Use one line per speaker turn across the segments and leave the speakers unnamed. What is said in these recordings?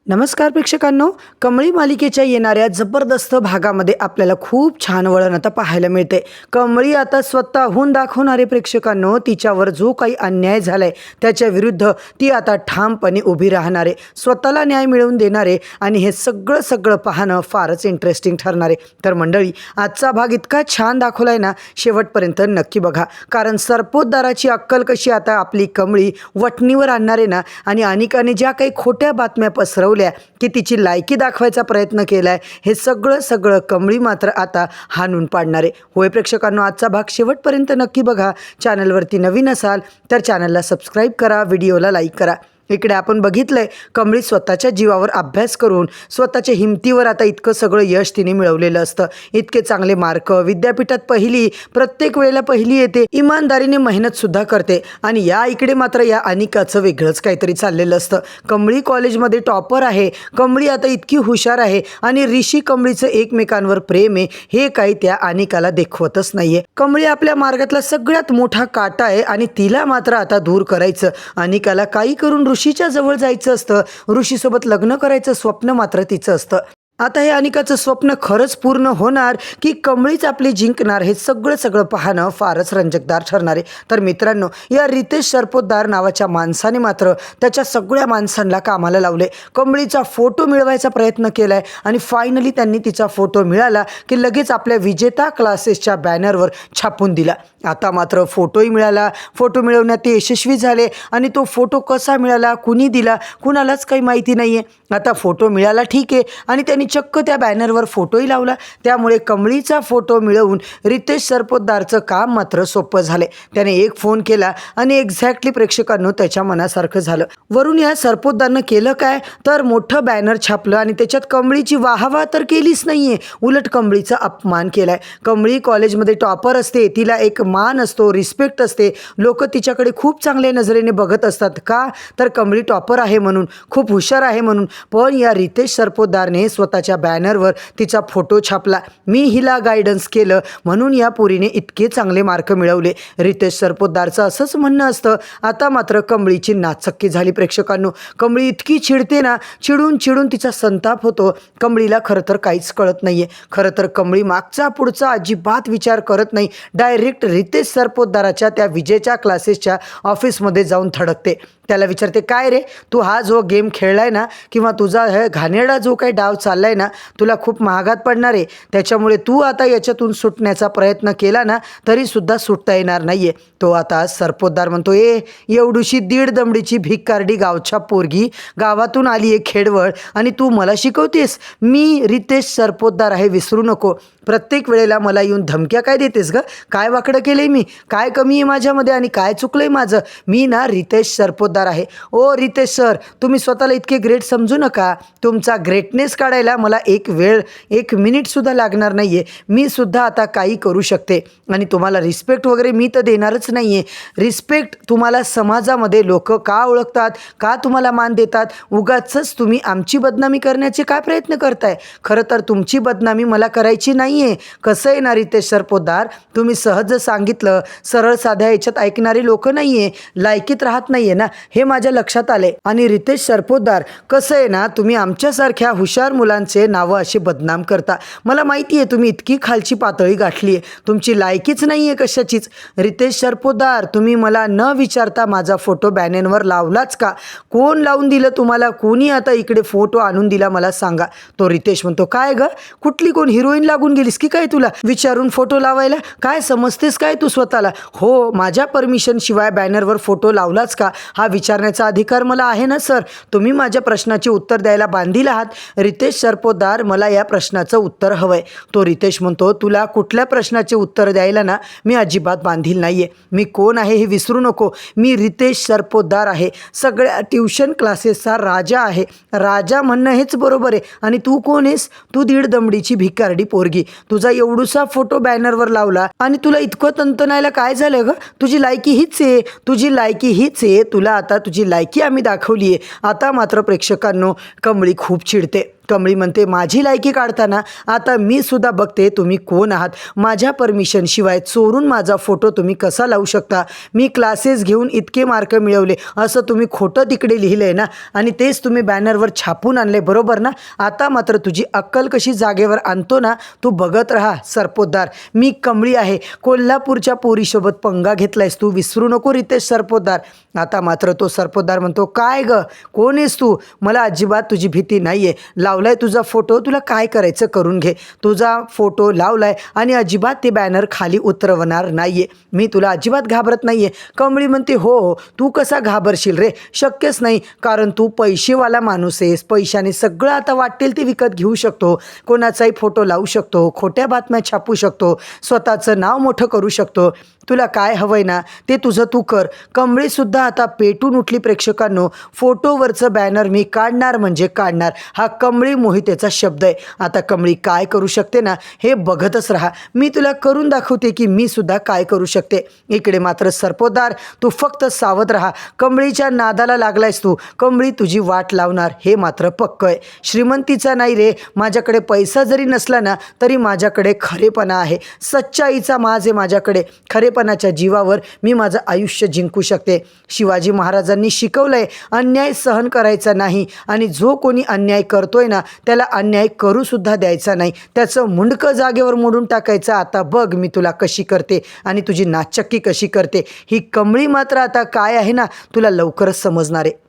नमस्कार प्रेक्षकांनो, कमळी मालिकेच्या येणाऱ्या जबरदस्त भागामध्ये आपल्याला खूप छान वळण आता पाहायला मिळते। कमळी आता स्वतःहून दाखवणारे प्रेक्षकांनो, तिच्यावर जो काही अन्याय झालाय त्याच्या विरुद्ध ती आता ठामपणे उभी राहणारे, स्वतःला न्याय मिळवून देणारे आणि हे सगळं पाहणं फारच इंटरेस्टिंग ठरणारे। तर मंडळी, आजचा भाग इतका छान दाखवलाय ना, शेवटपर्यंत नक्की बघा, कारण सरपोतदाराची अक्कल कशी आता आपली कमळी वटणीवर आणणारे ना, आणि अनिकाने ज्या काही खोट्या बातम्या पसरवल्या की तिची लायकी दाखवायचा प्रयत्न केलाय, हे सगळं कमळी मात्र आता हाणून पाडणारे। होय प्रेक्षकांनो, आजचा भाग शेवटपर्यंत नक्की बघा। चॅनलवरती नवीन असाल तर चॅनलला सबस्क्राईब करा, व्हिडिओला लाईक करा। इकडे आपण बघितलंय, कमळी स्वतःच्या जीवावर अभ्यास करून स्वतःच्या हिमतीवर आता इतकं सगळं यश तिने मिळवलेलं असतं। इतके चांगले मार्क, विद्यापीठात पहिली, प्रत्येक वेळेला पहिली येते, इमानदारीने मेहनत सुद्धा करते। आणि या इकडे मात्र या अनिकाचं वेगळंच काहीतरी चाललेलं असतं। कमळी कॉलेजमध्ये टॉपर आहे, कमळी आता इतकी हुशार आहे आणि ऋषी कमळीचं एकमेकांवर प्रेम आहे हे काही त्या अनिकाला देखवतच नाहीये। कमळी आपल्या मार्गातला सगळ्यात मोठा काटा आहे आणि तिला मात्र आता दूर करायचं। अनिकाला काही करून ऋषीच्या जवळ जायचं असतं, ऋषीसोबत लग्न करायचं स्वप्न मात्र तिचं असतं। आता हे अनिकाचं स्वप्न खरंच पूर्ण होणार की कमळीच आपली जिंकणार, हे सगळं पाहणं फारच रंजकदार ठरणार आहे। तर मित्रांनो, या रितेश सरपोतदार नावाच्या माणसाने मात्र त्याच्या सगळ्या माणसांना कामाला लावले, कमळीचा फोटो मिळवायचा प्रयत्न केलाय आणि फायनली त्यांनी तिचा फोटो मिळाला की लगेच आपल्या विजेता क्लासेसच्या बॅनरवर छापून दिला। आता मात्र फोटोही मिळाला, फोटो मिळवण्यात ते यशस्वी झाले आणि तो फोटो कसा मिळाला, कुणी दिला, कुणालाच काही माहिती नाहीये। आता फोटो मिळाला ठीक आहे, आणि त्यांनी चक्क त्या बॅनरवर फोटोही लावला, त्यामुळे कमळीचा फोटो मिळवून रितेश सरपोतदारचं काम मात्र सोपं झाले। त्याने एक फोन केला आणि एक्झॅक्टली प्रेक्षकांनो त्याच्या मनासारखं झालं। वरून या सरपोतदारनं केलं काय तर मोठं बॅनर छापलं आणि त्याच्यात कमळीची वाहवा तर केलीच नाहीये, उलट कमळीचा अपमान केलाय। कमळी कॉलेजमध्ये टॉपर असते, तिला एक मान असतो, रिस्पेक्ट असते, लोक तिच्याकडे खूप चांगल्या नजरेने बघत असतात, का तर कमळी टॉपर आहे म्हणून, खूप हुशार आहे म्हणून। पण या रितेश सरपोतदारने स्वतःच्या बॅनरवर तिचा फोटो छापला, मी हिला गायडन्स केलं म्हणून या पोरीने इतके चांगले मार्क मिळवले। रितेश सरपोतदारचं असंच म्हणणं असतं। आता मात्र कमळीची नाचक्की झाली प्रेक्षकांनो। कमळी इतकी चिडते ना, चिडून तिचा संताप होतो। कमळीला खरं तर काहीच कळत नाहीये। खरं तर कमळी मागचा पुढचा अजिबात विचार करत नाही, डायरेक्ट रितेश सरपोतदाराच्या त्या विजेच्या क्लासेसच्या ऑफिसमध्ये जाऊन धडकते। त्याला विचारते, काय रे, तू हा जो गेम खेळलाय ना, किंवा तुझा हे घाणेरडा जो काही डाव चाललाय ना, तुला खूप महागात पडणार आहे, त्याच्यामुळे तू आता याच्यातून सुटण्याचा प्रयत्न केला ना तरी सुद्धा सुटता येणार नाहीये। तो आता सरपोतदार म्हणतो, एवढीशी 1.5 दमडीची भिकारडी गावच्या पोरगी गावातून आली आहे खेडवळ, आणि तू मला शिकवतेस? मी रितेश सरपोतदार आहे, विसरू नको। प्रत्येक वेळेला मला येऊन धमक्या काय देतेस ग? काय वाकडं केलंय मी? काय कमी आहे माझ्यामध्ये आणि काय चुकलंय माझं? मी ना रितेश सरपोतदार आहे। ओ रितेश सर, तुम्ही स्वतःला इतके ग्रेट समजू नका, तुमचा ग्रेटनेस काढायला मला एक मिनिटसुद्धा लागणार नाहीये। मी सुद्धा आता काही करू शकते आणि तुम्हाला रिस्पेक्ट वगैरे मी तर देणारच नाहीये। रिस्पेक्ट तुम्हाला समाजामध्ये लोक का ओळखतात, का तुम्हाला मान देतात? उगाचच तुम्ही आमची बदनामी करण्याचे काय प्रयत्न करताय? खरं तर तुमची बदनामी मला करायची नाहीये। कसं आहे ना रितेश सरपोतदार, तुम्ही सहज सांगितलं, सरळ साध्या याच्यात ऐकणारी लोक नाहीये, लायकीत राहत नाहीये ना, हे माझ्या लक्षात आले। आणि रितेश सरपोतदार, कसं आहे ना, तुम्ही आमच्यासारख्या हुशार मुलांचे नावं अशी बदनाम करता। मला माहिती आहे तुम्ही इतकी खालची पातळी गाठली आहे, तुमची लायकीच नाही आहे कशाचीच। रितेश सरपोतदार, तुम्ही मला न विचारता माझा फोटो बॅनरवर लावलाच का? कोण लावून दिलं तुम्हाला? कोणी आता इकडे फोटो आणून दिला मला सांगा? तो रितेश म्हणतो, काय ग, कुठली कोण हिरोईन लागून गेलीस की काय तुला विचारून फोटो लावायला? काय समजतेस काय तू स्वतःला? हो, माझ्या परमिशन शिवाय बॅनरवर फोटो लावलाच का हा विचारण्याचा अधिकार मला आहे ना सर। तुम्ही माझ्या प्रश्नाचे उत्तर द्यायला बांधील आहात। रितेश सरपोतदार, मला या प्रश्नाचं उत्तर हवंय। तो रितेश म्हणतो, तुला कुठल्या प्रश्नाचे उत्तर द्यायला ना मी अजिबात बांधील नाहीये। मी कोण आहे हे विसरू नको, मी रितेश सरपोतदार आहे, सगळ्या ट्युशन क्लासेसचा राजा आहे। राजा म्हणणं हेच बरोबर आहे। आणि तू कोण आहेस? तू 1.5 दमडीची भिकारडी पोरगी, तुझा एवढूसा फोटो बॅनरवर लावला आणि तुला इतकं तंतनायला काय झालं ग? तुझी लायकी हीच आहे, तुझी लायकी हीच आहे, तुला आता तुझी लायकी आम्ही दाखवली आहे। आता मात्र प्रेक्षकांनो, कमळी खूप चिडते। कमळी म्हणते माझी लायकी काढताना आता मी सुद्धा बघते तुम्ही कोण आहात. माझ्या परमिशनशिवाय चोरून माझा फोटो तुम्ही कसा लावू शकता. मी क्लासेस घेऊन इतके मार्क मिळवले असं तुम्ही खोटं तिकडे लिहिलं आहे ना, आणि तेच तुम्ही बॅनरवर छापून आणले बरोबर ना. आता मात्र तुझी अक्कल कशी जागेवर आणतो ना, तू बघत राहा सरपोतदार. मी कमळी आहे, कोल्हापूरच्या पोरीसोबत पंगा घेतलायस तू, विसरू नको रितेश सरपोतदार. आता मात्र तो सरपोतदार म्हणतो काय ग, कोण आहेस तू, मला अजिबात तुझी भीती नाही आहे. लावलाय तुझा फोटो, तुला काय करायचं करून घे. तुझा फोटो लावलाय आणि अजिबात ते बॅनर खाली उतरवणार नाही आहे. मी तुला अजिबात घाबरत नाही आहे. कमळी म्हणते हो हो, तू कसा घाबरशील रे, शक्यच नाही, कारण तू पैसेवाला माणूस आहेस. पैशाने सगळं आता वाटेल ते विकत घेऊ शकतो, कोणाचाही फोटो लावू शकतो, खोट्या बातम्या छापू शकतो, स्वतःचं नाव मोठं करू शकतो. तुला काय हवंय ना ते तुझं तू कर. कमळीसुद्धा आता पेटून उठली. प्रेक्षकांनो, फोटोवरचं बॅनर मी काढणार म्हणजे काढणार, हा कमळी मोहितेचा शब्द आहे. आता कमळी काय करू शकते ना हे बघतच राहा. मी तुला करून दाखवते की मी सुद्धा काय करू शकते. इकडे मात्र सरपोतदार तू फक्त सावध राहा. कमळीच्या नादाला लागलायस तू, कमळी तुझी वाट लावणार हे मात्र पक्क आहे. श्रीमंतीचा नाही रे, माझ्याकडे पैसा जरी नसला ना तरी माझ्याकडे खरेपणा आहे, सच्चाईचा माज आहे माझ्याकडे. खरेपणाच्या जीवावर मी माझं आयुष्य जिंकू शकते. शिवाजी महाराजांनी शिकवलंय अन्याय सहन करायचा नाही, आणि जो कोणी अन्याय करतोय ना त्याला अन्याय करू सुद्धा द्यायचा नाही, त्याचं मुंडकं जागेवर मोडून टाकायचं. आता बघ मी तुला कशी करते आणि तुझी नाचक्की कशी करते. ही कमळी मात्र आता काय आहे ना तुला लवकरच समजणार आहे.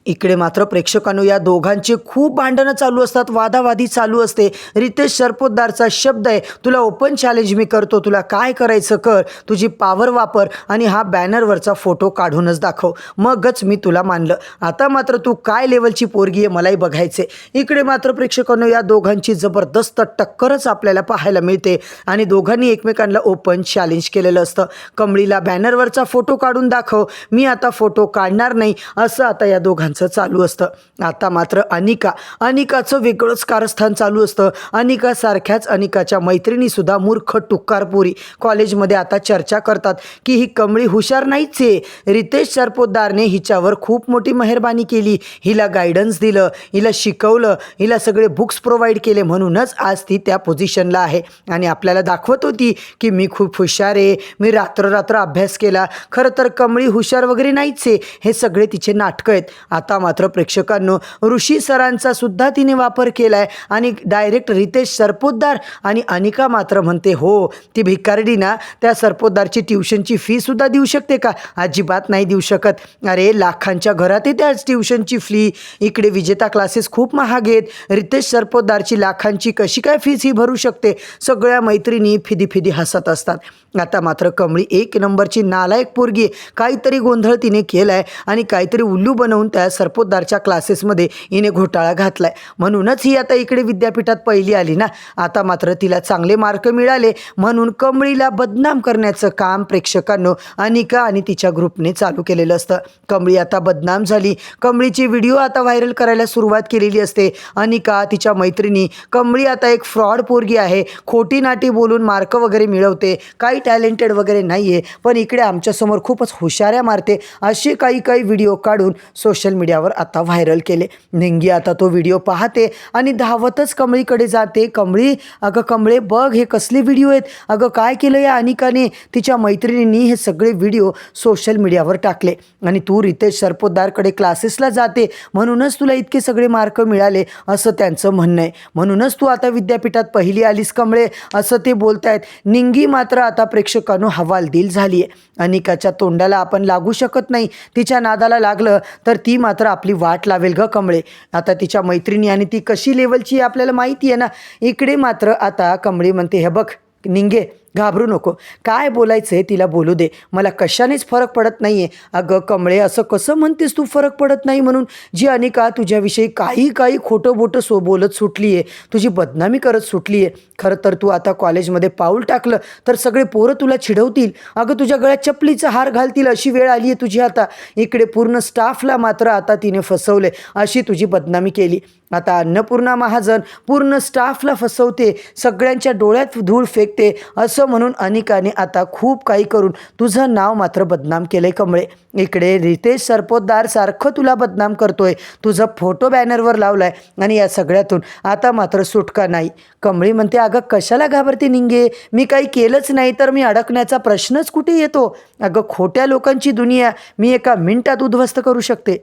इकडे मात्र प्रेक्षकांनो, या दोघांचे खूप भांडणं चालू असतात, वादावादी चालू असते. रितेश सरपोतदारचा शब्द आहे, तुला ओपन चॅलेंज मी करतो, तुला काय करायचं कर, तुझी पावर वापर आणि हा बॅनरवरचा फोटो काढूनच दाखव, मगच मी तुला मानलं. आता मात्र तू काय लेवलची पोरगी आहे मलाही बघायचे. इकडे मात्र प्रेक्षकांनो, या दोघांची जबरदस्त टक्करच आपल्याला पाहायला मिळते आणि दोघांनी एकमेकांना ओपन चॅलेंज केलेलं असतं. कमळीला बॅनरवरचा फोटो काढून दाखव, मी आता फोटो काढणार नाही, असं आता या दोघांचं चालू असतं. आता मात्र अनिकाचं वेगळंच कारस्थान चालू असतं. अनिकासारख्याच अनिकाच्या मैत्रिणी सुद्धा मूर्ख टुक्कार पोरी कॉलेजमध्ये आता चर्चा करतात की ही कमळी हुशार नाहीच आहे, रितेश सरपोतदारने हिच्यावर खूप मोठी मेहरबानी केली, हिला गायडन्स दिलं, हिला शिकवलं, हिला सगळे बुक्स प्रोव्हाइड केले, म्हणूनच आज ती त्या पोझिशनला आहे आणि आपल्याला दाखवत होती की मी खूप हुशार आहे, मी रात्र अभ्यास केला. खरं तर कमळी हुशार वगैरे नाहीच आहे, हे सगळे तिचे नाटकं आहेत. आता मात्र प्रेक्षकांनो, ऋषी सरांचा सुद्धा तिने वापर केला आहे आणि डायरेक्ट रितेश सरपोतदार आणि अनिका मात्र म्हणते हो ती भिकारडी ना त्या सरपोतदारची ट्युशनची फी सुद्धा देऊ शकते का, अजिबात नाही देऊ शकत. अरे लाखांच्या घरात आहे त्याच ट्युशनची फी. इकडे विजेता क्लासेस खूप महाग आहेत, रितेश सरपोतदारची लाखांची कशी काय फीस ही भरू शकते. सगळ्या मैत्रिणी फिदी हसत असतात. आता मात्र कमळी एक नंबरची नालायक पोरगी, काहीतरी गोंधळ तिने केलाय आणि काहीतरी उल्लू बनवून त्या सरपोतदारच्या क्लासेसमध्ये हिने घोटाळा घातलाय, म्हणूनच ही आता इकडे विद्यापीठात पहिली आली ना. आता मात्र तिला चांगले मार्क मिळाले म्हणून कमळीला बदनाम करण्याचं काम प्रेक्षकांनो अनिका आणि तिच्या ग्रुपने चालू केलेलं असतं. कमळी आता बदनाम झाली, कमळीची व्हिडिओ आता व्हायरल करायला सुरुवात केलेली असते. अनिका तिच्या मैत्रिणी, कमळी आता एक फ्रॉड पोरगी आहे, खोटी नाटी बोलून मार्क वगैरे मिळवते, काही टॅलेंटेड वगैरे नाही आहे, पण इकडे आमच्यासमोर खूपच हुशाऱ्या मारते, असे काही व्हिडिओ काढून सोशल मीडियावर आता व्हायरल केले. निंगी आता तो व्हिडिओ पाहते आणि धावतच कमळीकडे जाते. कमळी, अगं कमळे बघ हे कसले व्हिडिओ आहेत, अगं काय केलं या अनिकाने, तिच्या मैत्रिणींनी हे सगळे व्हिडिओ सोशल मीडियावर टाकले आणि तू रितेश सरपोतदारकडे क्लासेसला जाते म्हणूनच तुला इतके सगळे मार्क मिळाले असं त्यांचं म्हणणं आहे, म्हणूनच तू आता विद्यापीठात पहिली आलीस कमळे असं ते बोलतायत. निंगी मात्र आता प्रेक्षकांनो हवालदिल झाली आहे. अनिकाच्या तोंडाला आपण लागू शकत नाही, तिच्या नादाला लागलं तर ती मात्र आपली वाट लावेल ग कमळे. आता तिच्या मैत्रिणी आणि ती कशी लेवलची आपल्याला माहिती आहे ना. इकडे मात्र आता कमळी म्हणते हे बघ निंगे, घाबरू नको, काय बोलायचं आहे तिला बोलू दे, मला कशानेच फरक पडत नाही आहे. अगं कमळे असं कसं म्हणतेस तू फरक पडत नाही म्हणून, जी अनिका तुझ्याविषयी काही खोटं बोटं बोलत सुटली आहे, तुझी बदनामी करत सुटली आहे. खरं तर तू आता कॉलेजमध्ये पाऊल टाकलं तर सगळे पोरं तुला चिडवतील, अगं तुझ्या गळ्यात चपलीचा हार घालतील, अशी वेळ आली आहे तुझी आता. इकडे पूर्ण स्टाफला मात्र आता तिने फसवले, अशी तुझी बदनामी केली. आता अन्नपूर्णा महाजन पूर्ण स्टाफला फसवते, सगळ्यांच्या डोळ्यात धूळ फेकते, असं असं म्हणून अनिकाने आता खूप काही करून तुझं नाव मात्र बदनाम केलंय कमळे. इकडे रितेश सरपोतदार सारखं तुला बदनाम करतोय, तुझं फोटो बॅनरवर लावलाय आणि या सगळ्यातून आता मात्र सुटका नाही. कमळी म्हणते, अगं कशाला घाबरते निंगे, मी काही केलंच नाही तर मी अडकण्याचा प्रश्नच कुठे येतो. अगं खोट्या लोकांची दुनिया मी एका मिनिटात उद्ध्वस्त करू शकते.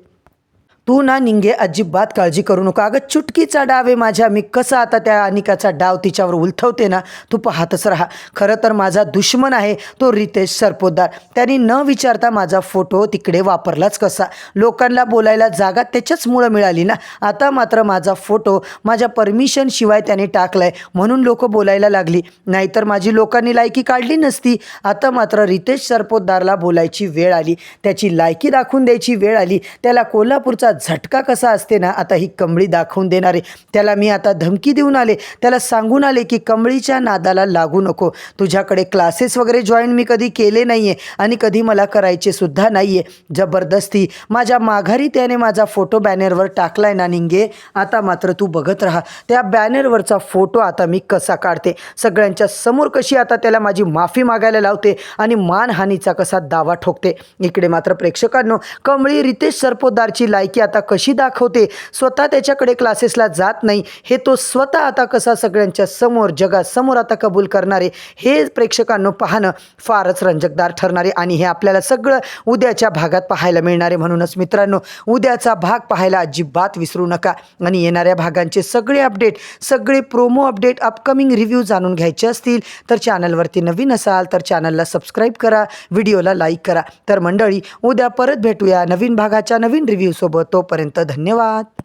तू ना निंगे अजिबात काळजी करू नका. अगं चुटकीचा डाव आहे माझ्या, मी कसा आता त्या अनिकाचा डाव तिच्यावर उलथवते ना, तू पाहतच राहा. खरं तर माझा दुश्मन आहे तो रितेश सरपोतदार. त्यांनी न विचारता माझा फोटो तिकडे वापरलाच कसा. लोकांना बोलायला जागा त्याच्याचमुळं मिळाली ना. आता मात्र माझा फोटो माझ्या परमिशनशिवाय त्याने टाकलाय म्हणून लोक बोलायला लागली, नाहीतर माझी लोकांनी लायकी काढली नसती. आता मात्र रितेश सरपोतदारला बोलायची वेळ आली, त्याची लायकी दाखवून द्यायची वेळ आली. त्याला कोल्हापूरचा झटका कसा असते ना, आता ही कमळी दाखवून देणार आहे. त्याला मी आता धमकी देऊन आले, त्याला सांगून आले की कमळीच्या नादाला लागू नको. तुझ्याकडे क्लासेस वगैरे जॉईन मी कधी केले नाही आहे आणि कधी मला करायचे सुद्धा नाही आहे. जबरदस्ती माझ्या माघारी त्याने माझा फोटो बॅनरवर टाकलाय ना निंगे, आता मात्र तू बघत राहा त्या बॅनरवरचा फोटो आता मी कसा काढते, सगळ्यांच्या समोर कशी आता त्याला माझी माफी मागायला लावते आणि मानहानीचा कसा दावा ठोकते. इकडे मात्र प्रेक्षकांनो, कमळी रितेश सरपोतदारची लायकी आता कशी दाखवते, स्वतः त्याच्याकडे क्लासेसला जात नाही हे तो स्वतः आता कसा सगळ्यांच्या समोर जगासमोर आता कबूल करणारे, हे प्रेक्षकांनो पाहणं फारच रंजकदार ठरणारे आणि हे आपल्याला सगळं उद्याच्या भागात पाहायला मिळणारे. म्हणूनच मित्रांनो, उद्याचा भाग पाहायला अजिबात विसरू नका आणि येणाऱ्या भागांचे सगळे अपडेट, सगळे प्रोमो अपडेट, अपकमिंग रिव्ह्यू जाणून घ्यायचे असतील तर चॅनलवरती नवीन असाल तर चॅनलला सबस्क्राईब करा, व्हिडिओला लाईक करा. तर मंडळी, उद्या परत भेटूया नवीन भागाच्या नवीन रिव्ह्यू सोबत. तोपर्यंत धन्यवाद.